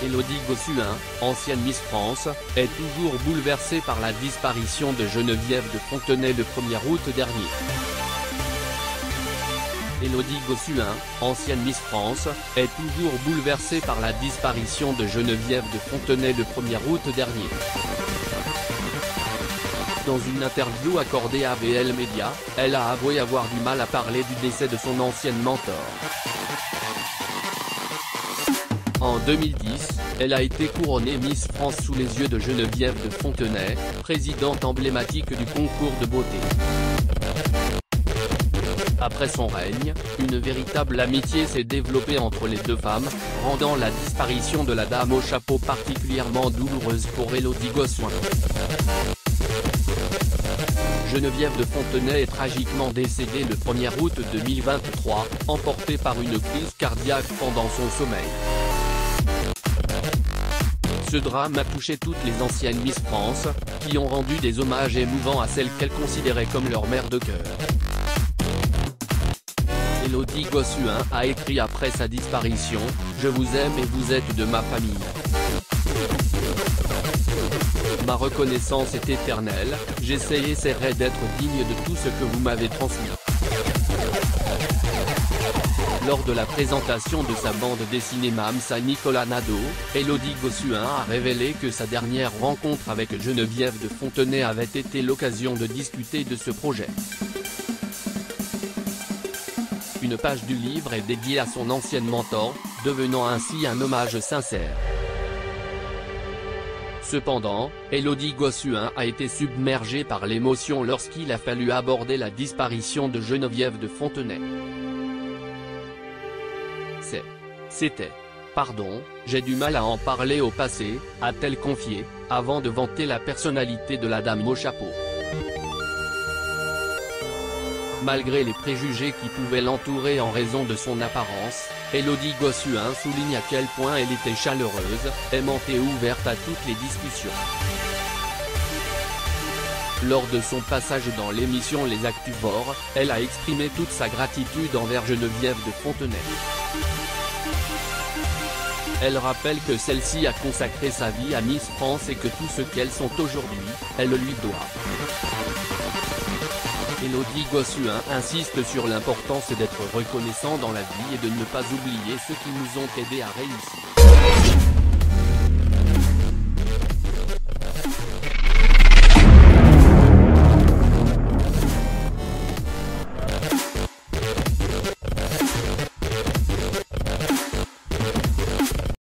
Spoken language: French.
Élodie Gossuin, ancienne Miss France, est toujours bouleversée par la disparition de Geneviève de Fontenay le 1er août dernier. Élodie Gossuin, ancienne Miss France, est toujours bouleversée par la disparition de Geneviève de Fontenay le 1er août dernier. Dans une interview accordée à VL Media, elle a avoué avoir du mal à parler du décès de son ancienne mentor. En 2010, elle a été couronnée Miss France sous les yeux de Geneviève de Fontenay, présidente emblématique du concours de beauté. Après son règne, une véritable amitié s'est développée entre les deux femmes, rendant la disparition de la dame au chapeau particulièrement douloureuse pour Élodie Gossuin. Geneviève de Fontenay est tragiquement décédée le 1er août 2023, emportée par une crise cardiaque pendant son sommeil. Ce drame a touché toutes les anciennes Miss France, qui ont rendu des hommages émouvants à celle qu'elles considéraient comme leur mère de cœur. Élodie Gossuin a écrit après sa disparition « Je vous aime et vous êtes de ma famille. Ma reconnaissance est éternelle, j'essaierai d'être digne de tout ce que vous m'avez transmis. » Lors de la présentation de sa bande dessinée Mams à Nicolas Nadeau, Élodie Gossuin a révélé que sa dernière rencontre avec Geneviève de Fontenay avait été l'occasion de discuter de ce projet. Une page du livre est dédiée à son ancienne mentor, devenant ainsi un hommage sincère. Cependant, Élodie Gossuin a été submergée par l'émotion lorsqu'il a fallu aborder la disparition de Geneviève de Fontenay. Pardon, j'ai du mal à en parler au passé, a-t-elle confié, avant de vanter la personnalité de la dame au chapeau. Malgré les préjugés qui pouvaient l'entourer en raison de son apparence, Élodie Gossuin souligne à quel point elle était chaleureuse, aimante et ouverte à toutes les discussions. Lors de son passage dans l'émission Les Actuvores, elle a exprimé toute sa gratitude envers Geneviève de Fontenay. Elle rappelle que celle-ci a consacré sa vie à Miss France et que tout ce qu'elles sont aujourd'hui, elle lui doit. Élodie Gossuin insiste sur l'importance d'être reconnaissant dans la vie et de ne pas oublier ceux qui nous ont aidés à réussir.